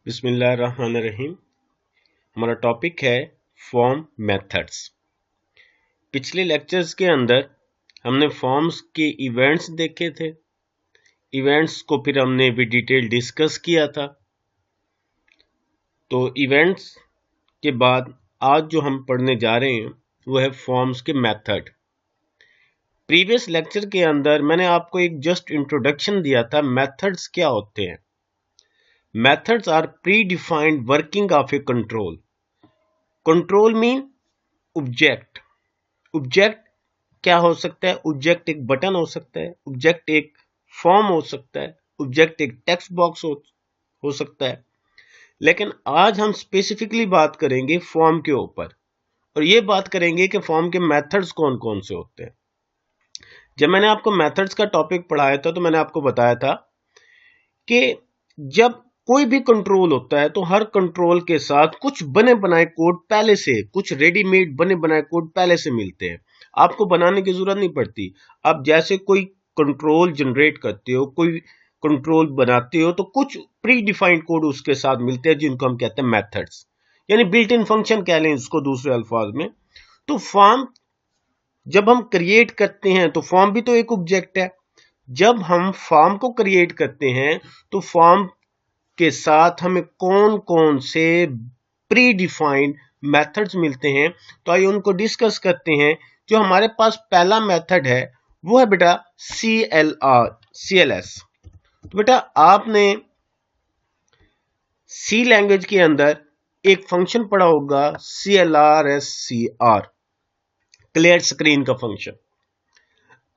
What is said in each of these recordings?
बिस्मिल्लाहिर्रहमानिर्रहीम। हमारा टॉपिक है फॉर्म मेथड्स। पिछले लेक्चर्स के अंदर हमने फॉर्म्स के इवेंट्स देखे थे। इवेंट्स को फिर हमने भी डिटेल डिस्कस किया था। तो इवेंट्स के बाद आज जो हम पढ़ने जा रहे हैं वो है फॉर्म्स के मेथड। प्रीवियस लेक्चर के अंदर मैंने आपको एक जस्ट इंट्रोडक्शन दिया था। मेथड्स क्या होते हैं? Methods are predefined working of a control. Control mean object. Object क्या हो सकता है? Object एक बटन हो सकता है, Object एक फॉर्म हो सकता है, Object एक टेक्स्ट बॉक्स हो सकता है। लेकिन आज हम स्पेसिफिकली बात करेंगे फॉर्म के ऊपर और ये बात करेंगे कि फॉर्म के मेथड्स कौन कौन से होते हैं। जब मैंने आपको मेथड्स का टॉपिक पढ़ाया था तो मैंने आपको बताया था कि जब कोई भी कंट्रोल होता है तो हर कंट्रोल के साथ कुछ बने बनाए कोड पहले से, कुछ रेडीमेड बने बनाए कोड पहले से मिलते हैं। आपको बनाने की जरूरत नहीं पड़ती। आप जैसे कोई कंट्रोल जनरेट करते हो, कोई कंट्रोल बनाते हो तो कुछ प्री डिफाइंड कोड उसके साथ मिलते हैं जिनको हम कहते हैं मेथड्स, यानी बिल्ट इन फंक्शन कह लें इसको दूसरे अल्फाज में। तो फॉर्म जब हम क्रिएट करते हैं तो फॉर्म भी तो एक ऑब्जेक्ट है। जब हम फॉर्म को क्रिएट करते हैं तो फॉर्म के साथ हमें कौन कौन से प्री डिफाइंड मेथड्स मिलते हैं, तो आइए उनको डिस्कस करते हैं। जो हमारे पास पहला मेथड है वो है बेटा CLS। तो बेटा आपने सी लैंग्वेज के अंदर एक फंक्शन पढ़ा होगा CLRSCR, क्लियर स्क्रीन का फंक्शन।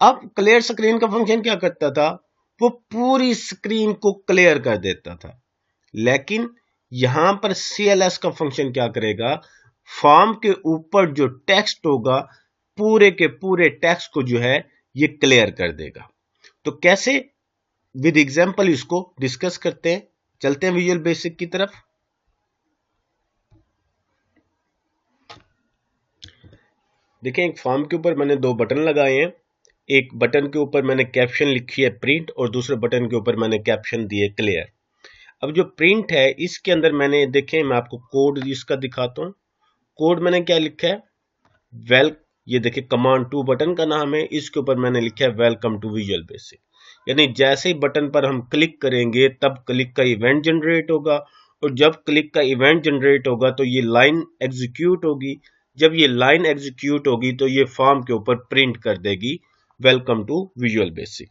अब क्लियर स्क्रीन का फंक्शन क्या करता था? वो पूरी स्क्रीन को क्लियर कर देता था। लेकिन यहां पर CLS का फंक्शन क्या करेगा? फॉर्म के ऊपर जो टेक्स्ट होगा पूरे के पूरे टेक्स्ट को जो है ये क्लियर कर देगा। तो कैसे? विद एग्जांपल इसको डिस्कस करते हैं। चलते हैं विजुअल बेसिक की तरफ। देखें, एक फॉर्म के ऊपर मैंने दो बटन लगाए हैं। एक बटन के ऊपर मैंने कैप्शन लिखी है प्रिंट और दूसरे बटन के ऊपर मैंने कैप्शन दिए क्लियर। अब जो प्रिंट है इसके अंदर मैंने, देखें मैं आपको कोड इसका दिखाता हूं। कोड मैंने क्या लिखा है? ये देखिए कमांड 2 बटन का नाम है, इसके ऊपर मैंने लिखा है वेलकम टू विजुअल बेसिक। यानी जैसे ही बटन पर हम क्लिक करेंगे तब क्लिक का इवेंट जनरेट होगा और जब क्लिक का इवेंट जनरेट होगा तो ये लाइन एग्जीक्यूट होगी। जब ये लाइन एग्जीक्यूट होगी तो ये फॉर्म के ऊपर प्रिंट कर देगी वेलकम टू विजुअल बेसिक।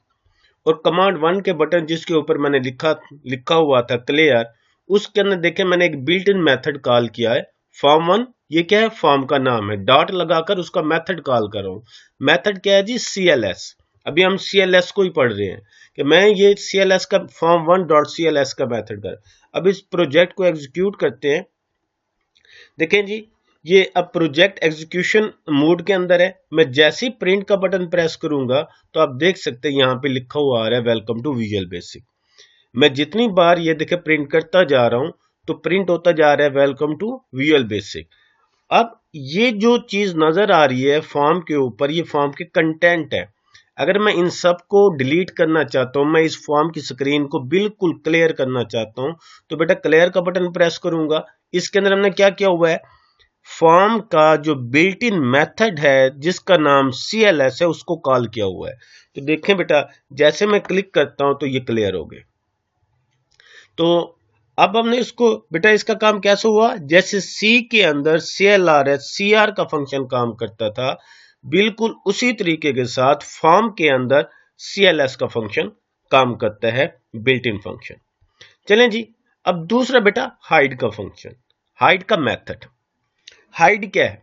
और कमांड 1 के बटन जिसके ऊपर मैंने लिखा हुआ था क्लियर, उसके अंदर देखें मैंने एक बिल्ट इन मेथड कॉल किया है फॉर्म 1। ये क्या है? फॉर्म का नाम है। डॉट लगाकर उसका मेथड कॉल कर रहा हूं। मेथड क्या है जी? CLS। अभी हम CLS को ही पढ़ रहे हैं कि मैं ये CLS का फॉर्म 1 डॉट CLS का मेथड कर। अब इस प्रोजेक्ट को एग्जीक्यूट करते हैं। देखें जी, ये अब प्रोजेक्ट एग्जीक्यूशन मोड के अंदर है। मैं जैसे ही प्रिंट का बटन प्रेस करूंगा तो आप देख सकते हैं यहां पे लिखा हुआ आ रहा है वेलकम टू विजुअल बेसिक। मैं जितनी बार ये देखे प्रिंट करता जा रहा हूं तो प्रिंट होता जा रहा है वेलकम टू विजुअल बेसिक। अब ये जो चीज नजर आ रही है फॉर्म के ऊपर, ये फॉर्म के कंटेंट है। अगर मैं इन सब को डिलीट करना चाहता हूं, मैं इस फॉर्म की स्क्रीन को बिल्कुल क्लियर करना चाहता हूं, तो बेटा क्लियर का बटन प्रेस करूंगा। इसके अंदर हमने क्या किया हुआ है? फॉर्म का जो बिल्ट इन मेथड है जिसका नाम CLS है उसको कॉल किया हुआ है। तो देखें बेटा, जैसे मैं क्लिक करता हूं तो ये क्लियर हो गए। तो अब हमने इसको, बेटा इसका काम कैसे हुआ? जैसे C के अंदर CLRSCR का फंक्शन काम करता था, बिल्कुल उसी तरीके के साथ फॉर्म के अंदर CLS का फंक्शन काम करता है, बिल्ट इन फंक्शन। चलें जी, अब दूसरा बेटा हाइड का फंक्शन, हाइड का मेथड। हाइड क्या है?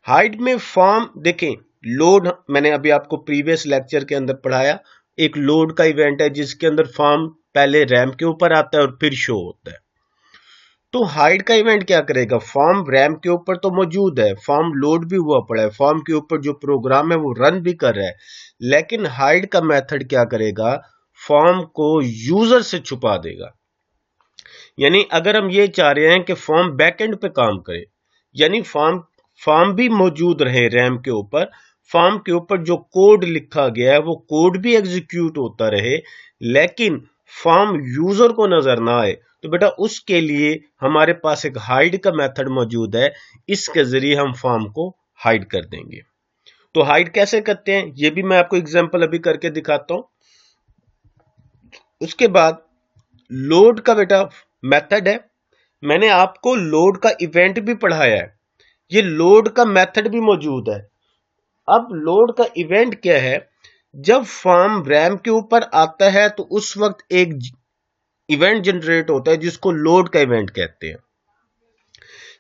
हाइड में फॉर्म, देखें लोड मैंने अभी आपको प्रीवियस लेक्चर के अंदर पढ़ाया। एक लोड का इवेंट है जिसके अंदर फॉर्म पहले रैम के ऊपर आता है और फिर शो होता है। तो हाइड का इवेंट क्या करेगा? फॉर्म रैम के ऊपर तो मौजूद है, फॉर्म लोड भी हुआ पड़ा है, फॉर्म के ऊपर जो प्रोग्राम है वो रन भी कर रहा है, लेकिन हाइड का मेथड क्या करेगा? फॉर्म को यूजर से छुपा देगा। यानी अगर हम ये चाह रहे हैं कि फॉर्म बैकएंड पे काम करे, यानी फॉर्म भी मौजूद रहे रैम के ऊपर, फॉर्म के ऊपर जो कोड लिखा गया है वो कोड भी एग्जीक्यूट होता रहे, लेकिन फॉर्म यूजर को नजर ना आए, तो बेटा उसके लिए हमारे पास एक हाइड का मेथड मौजूद है। इसके जरिए हम फॉर्म को हाइड कर देंगे। तो हाइड कैसे करते हैं ये भी मैं आपको एग्जांपल अभी करके दिखाता हूं। उसके बाद लोड का बेटा मेथड है। मैंने आपको लोड का इवेंट भी पढ़ाया है, ये लोड का मेथड भी मौजूद है। अब लोड का इवेंट क्या है? जब फॉर्म रैम के ऊपर आता है तो उस वक्त एक इवेंट जनरेट होता है जिसको लोड का इवेंट कहते हैं।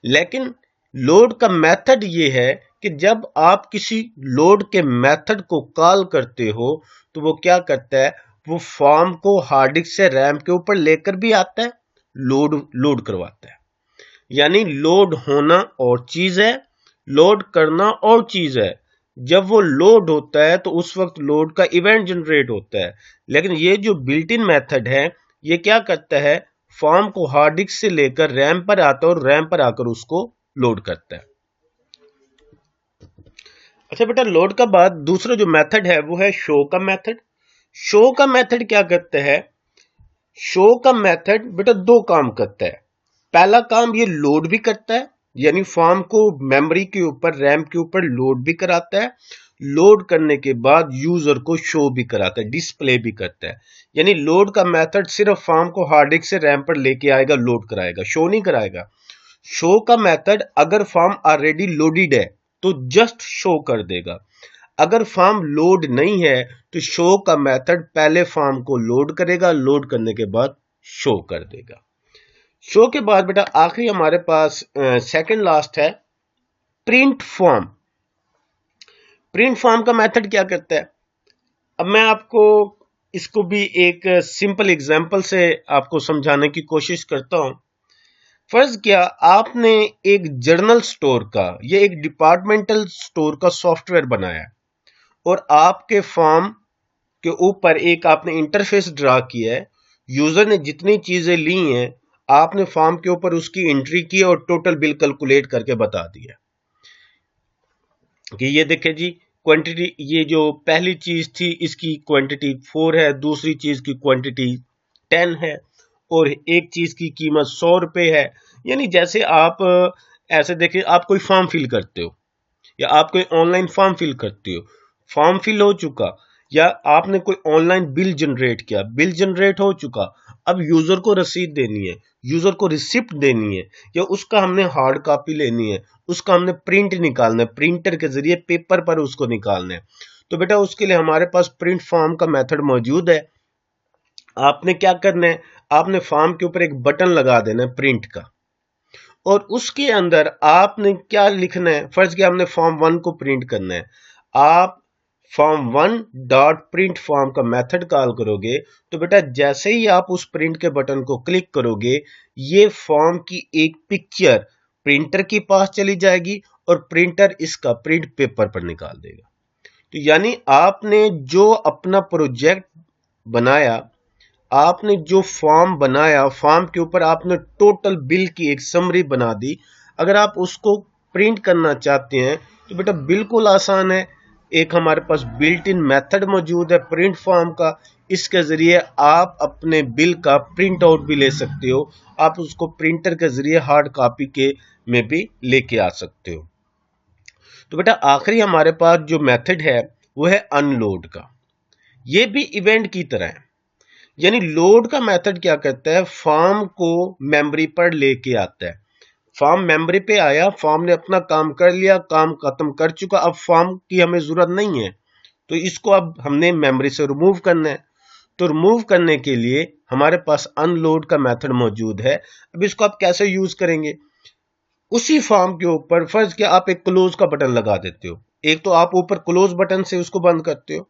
लेकिन लोड का मेथड ये है कि जब आप किसी लोड के मेथड को कॉल करते हो तो वो क्या करता है, वो फॉर्म को हार्ड डिस्क से रैम के ऊपर लेकर भी आता है, लोड करवाता है। यानी लोड होना और चीज है, लोड करना और चीज है। जब वो लोड होता है तो उस वक्त लोड का इवेंट जनरेट होता है। लेकिन ये जो बिल्ट इन मेथड है ये क्या करता है, फॉर्म को हार्ड डिस्क से लेकर रैम पर आता है और रैम पर आकर उसको लोड करता है। अच्छा बेटा, लोड का बाद दूसरा जो मेथड है वो है शो का मेथड। शो का मेथड क्या करता है? शो का मेथड बेटा दो काम करता है। पहला काम ये लोड भी करता है, यानी फॉर्म को मेमोरी के ऊपर रैम के ऊपर लोड भी कराता है। लोड करने के बाद यूजर को शो भी कराता है, डिस्प्ले भी करता है। यानी लोड का मेथड सिर्फ फॉर्म को हार्ड डिस्क से रैम पर लेके आएगा, लोड कराएगा, शो नहीं कराएगा। शो का मेथड अगर फॉर्म ऑलरेडी लोडेड है तो जस्ट शो कर देगा। अगर फॉर्म लोड नहीं है तो शो का मेथड पहले फॉर्म को लोड करेगा, लोड करने के बाद शो कर देगा। शो के बाद बेटा आखिरी हमारे पास सेकंड लास्ट है प्रिंट फॉर्म। प्रिंट फॉर्म का मेथड क्या करता है? अब मैं आपको इसको भी एक सिंपल एग्जांपल से आपको समझाने की कोशिश करता हूं। फर्ज किया आपने एक जर्नल स्टोर का, ये एक डिपार्टमेंटल स्टोर का सॉफ्टवेयर बनाया और आपके फॉर्म के ऊपर एक आपने इंटरफेस ड्रा किया है। यूजर ने जितनी चीजें ली हैं आपने फॉर्म के ऊपर उसकी एंट्री की और टोटल बिल कैलकुलेट करके बता दिया कि ये देखें जी क्वांटिटी, ये जो पहली चीज थी इसकी क्वांटिटी 4 है, दूसरी चीज की क्वांटिटी 10 है और एक चीज की कीमत 100 रुपए है। यानी जैसे आप ऐसे देखें, आप कोई फॉर्म फिल करते हो या आप कोई ऑनलाइन फॉर्म फिल करते हो, फॉर्म फिल हो चुका, या आपने कोई ऑनलाइन बिल जनरेट किया, बिल जनरेट हो चुका, अब यूजर को रसीद देनी है, यूजर को रिसिप्ट देनी है, या उसका हमने हार्ड कॉपी लेनी है, उसका हमने प्रिंट निकालना है, प्रिंटर के जरिए पेपर पर उसको निकालना है। तो बेटा उसके लिए हमारे पास प्रिंट फॉर्म का मेथड मौजूद है। आपने क्या करना है, आपने फॉर्म के ऊपर एक बटन लगा देना है प्रिंट का, और उसके अंदर आपने क्या लिखना है, फर्ज किया हमने फॉर्म 1 को प्रिंट करना है। आप फॉर्म 1 डॉट प्रिंट फॉर्म का मेथड कॉल करोगे तो बेटा जैसे ही आप उस प्रिंट के बटन को क्लिक करोगे ये फॉर्म की एक पिक्चर प्रिंटर के पास चली जाएगी और प्रिंटर इसका प्रिंट पेपर पर निकाल देगा। तो यानी आपने जो अपना प्रोजेक्ट बनाया, आपने जो फॉर्म बनाया, फॉर्म के ऊपर आपने टोटल बिल की एक समरी बना दी। अगर आप उसको प्रिंट करना चाहते हैं तो बेटा बिल्कुल आसान है, एक हमारे पास बिल्ट इन मेथड मौजूद है प्रिंट फॉर्म का। इसके जरिए आप अपने बिल का प्रिंट आउट भी ले सकते हो, आप उसको प्रिंटर के जरिए हार्ड कॉपी के में भी लेके आ सकते हो। तो बेटा आखिरी हमारे पास जो मेथड है वो है अनलोड का। ये भी इवेंट की तरह है। यानी लोड का मेथड क्या करता है, फॉर्म को मेमोरी पर लेके आता है। फॉर्म मेमोरी पे आया, फॉर्म ने अपना काम कर लिया, काम खत्म कर चुका, अब फॉर्म की हमें जरूरत नहीं है तो इसको अब हमने मेमोरी से रिमूव करना है। तो रिमूव करने के लिए हमारे पास अनलोड का मेथड मौजूद है। अब इसको आप कैसे यूज करेंगे, उसी फॉर्म के ऊपर फर्ज किया आप एक क्लोज का बटन लगा देते हो। एक तो आप ऊपर क्लोज बटन से उसको बंद करते हो,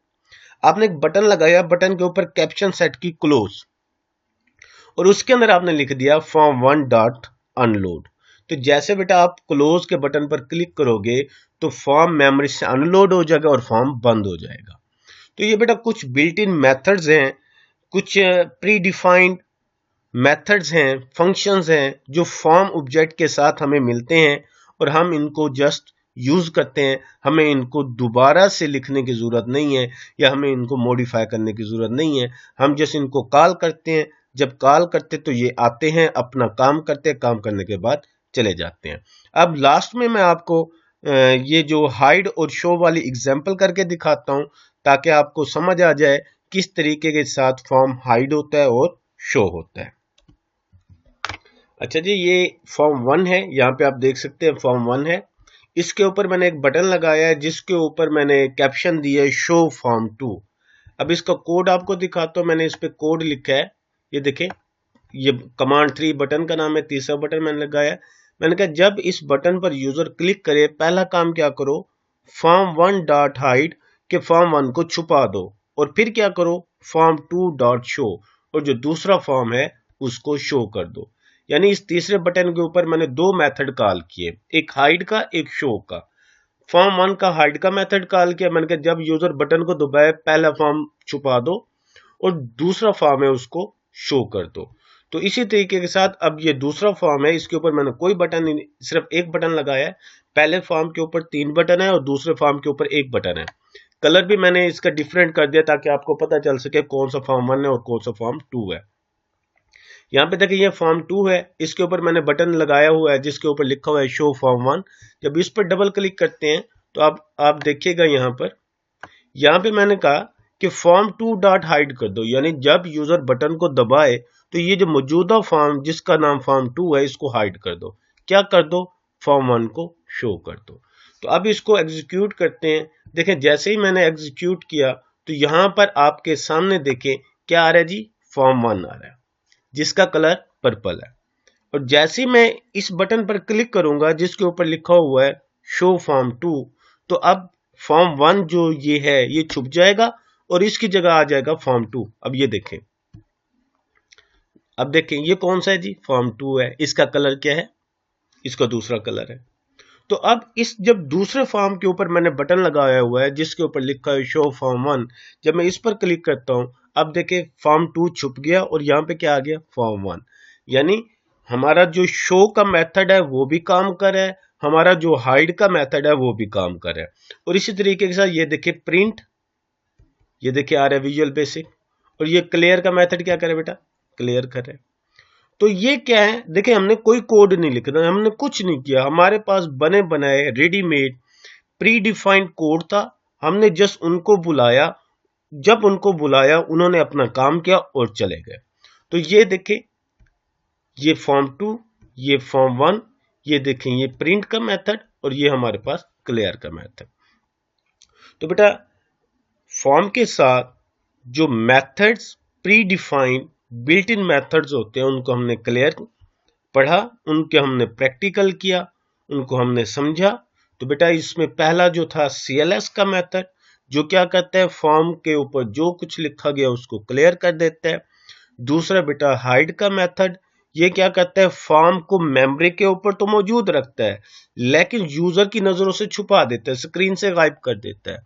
आपने एक बटन लगाया, बटन के ऊपर कैप्शन सेट की क्लोज, और उसके अंदर आपने लिख दिया फॉर्म 1 डॉट अनलोड। तो जैसे बेटा आप क्लोज के बटन पर क्लिक करोगे तो फॉर्म मेमोरी से अनलोड हो जाएगा और फॉर्म बंद हो जाएगा। तो ये बेटा कुछ बिल्ट इन मेथड्स हैं, कुछ प्री डिफाइंड मेथड्स हैं, फंक्शंस हैं जो फॉर्म ऑब्जेक्ट के साथ हमें मिलते हैं और हम इनको जस्ट यूज करते हैं, हमें इनको दोबारा से लिखने की जरूरत नहीं है या हमें इनको मॉडिफाई करने की जरूरत नहीं है। हम जैसे इनको कॉल करते हैं, जब कॉल करते तो ये आते हैं, अपना काम करते हैं, काम करने के बाद चले जाते हैं। अब लास्ट में मैं आपको ये जो हाइड और शो वाली एग्जांपल करके दिखाता हूं, ताकि आपको समझ आ जाए किस तरीके के साथ फॉर्म हाइड होता है और शो होता है। अच्छा जी, ये फॉर्म 1 है, यहाँ पे आप देख सकते हैं फॉर्म 1 है। इसके ऊपर मैंने एक बटन लगाया है जिसके ऊपर मैंने कैप्शन दिया है शो फॉर्म 2। अब इसका कोड आपको दिखाता हूँ। मैंने इस पे कोड लिखा है, ये देखें, ये कमांड 3 बटन का नाम है, तीसरा बटन मैंने लगाया। मैंने कहा जब इस बटन पर यूजर क्लिक करे, पहला काम क्या करो, फॉर्म 1 डॉट हाइड के फॉर्म 1 को छुपा दो, और फिर क्या करो, फॉर्म 2 डॉट शो, और जो दूसरा फॉर्म है उसको शो कर दो। यानी इस तीसरे बटन के ऊपर मैंने दो मेथड कॉल किए, एक हाइड का, एक शो का। फॉर्म 1 का हाइड का मेथड कॉल किया, मैंने कहा जब यूजर बटन को दबाए पहला फॉर्म छुपा दो, और दूसरा फॉर्म है उसको शो कर दो। तो इसी तरीके के साथ अब ये दूसरा फॉर्म है, इसके ऊपर मैंने कोई बटन नहीं, सिर्फ एक बटन लगाया है। पहले फॉर्म के ऊपर 3 बटन है और दूसरे फॉर्म के ऊपर एक बटन है। कलर भी मैंने इसका डिफरेंट कर दिया ताकि आपको पता चल सके कौन सा फॉर्म 1 है और कौन सा फॉर्म 2 है। यहाँ पे देखिए ये फॉर्म 2 है, इसके ऊपर मैंने बटन लगाया हुआ है जिसके ऊपर लिखा हुआ है शो फॉर्म 1। जब इस पर डबल क्लिक करते हैं तो आप देखिएगा यहाँ पे मैंने कहा कि फॉर्म 2 डॉट हाइड कर दो, यानी जब यूजर बटन को दबाए तो ये जो मौजूदा फॉर्म जिसका नाम फॉर्म 2 है इसको हाइड कर दो। क्या कर दो, फॉर्म 1 को शो कर दो। तो अब इसको एग्जीक्यूट करते हैं। देखें जैसे ही मैंने एग्जीक्यूट किया तो यहां पर आपके सामने देखें क्या आ रहा है जी, फॉर्म 1 आ रहा है जिसका कलर पर्पल है। और जैसे ही मैं इस बटन पर क्लिक करूंगा जिसके ऊपर लिखा हुआ है शो फॉर्म 2, तो अब फॉर्म 1 जो ये है ये छुप जाएगा और इसकी जगह आ जाएगा फॉर्म 2। अब ये देखें, अब देखें ये कौन सा है जी, फॉर्म 2 है। इसका कलर क्या है, इसका दूसरा कलर है। तो अब इस जब दूसरे फॉर्म के ऊपर मैंने बटन लगाया हुआ है जिसके ऊपर लिखा है शो फॉर्म 1, जब मैं इस पर क्लिक करता हूं, अब देखें फॉर्म 2 छुप गया और यहां पे क्या आ गया, फॉर्म 1। यानी हमारा जो शो का मेथड है वो भी काम कर रहा है, हमारा जो हाइड का मेथड है वो भी काम कर रहा है। और इसी तरीके के साथ ये देखिए प्रिंट, ये देखिए आ रहा है विजुअल बेसिक, और ये क्लियर का मेथड क्या करे बेटा, क्लियर कर रहे हैं। तो ये क्या है, देखिए हमने कोई कोड नहीं लिखना, हमने कुछ नहीं किया, हमारे पास बने बनाए रेडीमेड प्री डिफाइंड कोड था। हमने जस्ट उनको बुलाया, जब उनको बुलाया उन्होंने अपना काम किया और चले गए। तो ये देखिए ये फॉर्म 2, ये फॉर्म 1, ये देखें ये प्रिंट का मेथड और ये हमारे पास क्लियर का मेथड। तो बेटा फॉर्म के साथ जो methods pre defined built in methods होते हैं उनको हमने क्लियर पढ़ा, उनके हमने प्रैक्टिकल किया, उनको हमने समझा। तो बेटा इसमें पहला जो था CLS का मेथड, जो क्या करता है फॉर्म के ऊपर जो कुछ लिखा गया उसको क्लियर कर देता है। दूसरा बेटा हाइड का मेथड, ये क्या करता है फॉर्म को मेमोरी के ऊपर तो मौजूद रखता है लेकिन यूजर की नजरों से छुपा देता है, स्क्रीन से गायब कर देता है।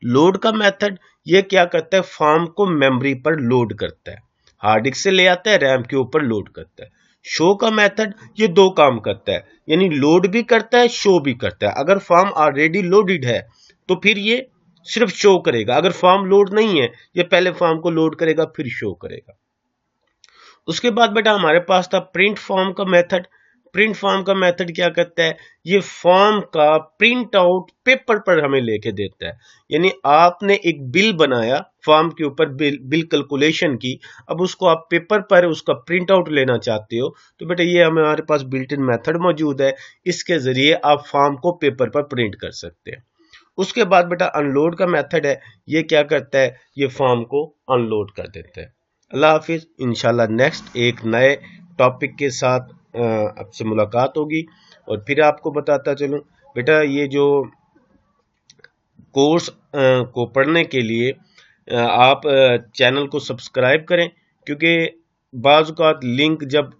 लोड का मेथड, ये क्या करता है फॉर्म को मेमोरी पर लोड करता है, हार्ड डिस्क से ले आता है, रैम के ऊपर लोड करता है। शो का मेथड ये दो काम करता है, यानी लोड भी करता है, शो भी करता है। अगर फॉर्म ऑलरेडी लोडेड है तो फिर ये सिर्फ शो करेगा, अगर फॉर्म लोड नहीं है ये पहले फॉर्म को लोड करेगा फिर शो करेगा। उसके बाद बेटा हमारे पास था प्रिंट फॉर्म का मेथड। प्रिंट फॉर्म का मेथड क्या करता है, ये फॉर्म का प्रिंट आउट पेपर पर हमें लेके देता है। यानी आपने एक बिल बनाया फॉर्म के ऊपर, बिल कैलकुलेशन की, अब उसको आप पेपर पर उसका प्रिंट आउट लेना चाहते हो तो बेटा ये हमारे पास बिल्ट इन मेथड मौजूद है, इसके जरिए आप फॉर्म को पेपर पर प्रिंट कर सकते हैं। उसके बाद बेटा अनलोड का मेथड है, ये क्या करता है, ये फॉर्म को अनलोड कर देता है। अल्लाह हाफिज, इंशाल्लाह नेक्स्ट एक नए टॉपिक के साथ आपसे मुलाकात होगी। और फिर आपको बताता चलूं बेटा ये जो कोर्स को पढ़ने के लिए आप चैनल को सब्सक्राइब करें, क्योंकि बाज़ औक़ात लिंक जब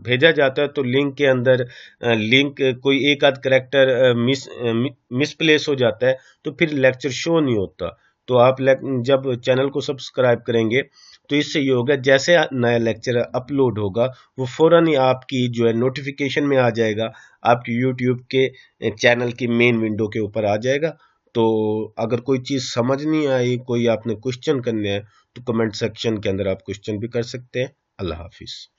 भेजा जाता है तो लिंक के अंदर लिंक कोई एक आध करैक्टर मिसप्लेस हो जाता है तो फिर लेक्चर शो नहीं होता। तो आप जब चैनल को सब्सक्राइब करेंगे तो इससे ये होगा, जैसे नया लेक्चर अपलोड होगा वो फौरन ही आपकी जो है नोटिफिकेशन में आ जाएगा, आपकी यूट्यूब के चैनल की मेन विंडो के ऊपर आ जाएगा। तो अगर कोई चीज़ समझ नहीं आई, कोई आपने क्वेश्चन करने हैं, तो कमेंट सेक्शन के अंदर आप क्वेश्चन भी कर सकते हैं। अल्लाह हाफिज़।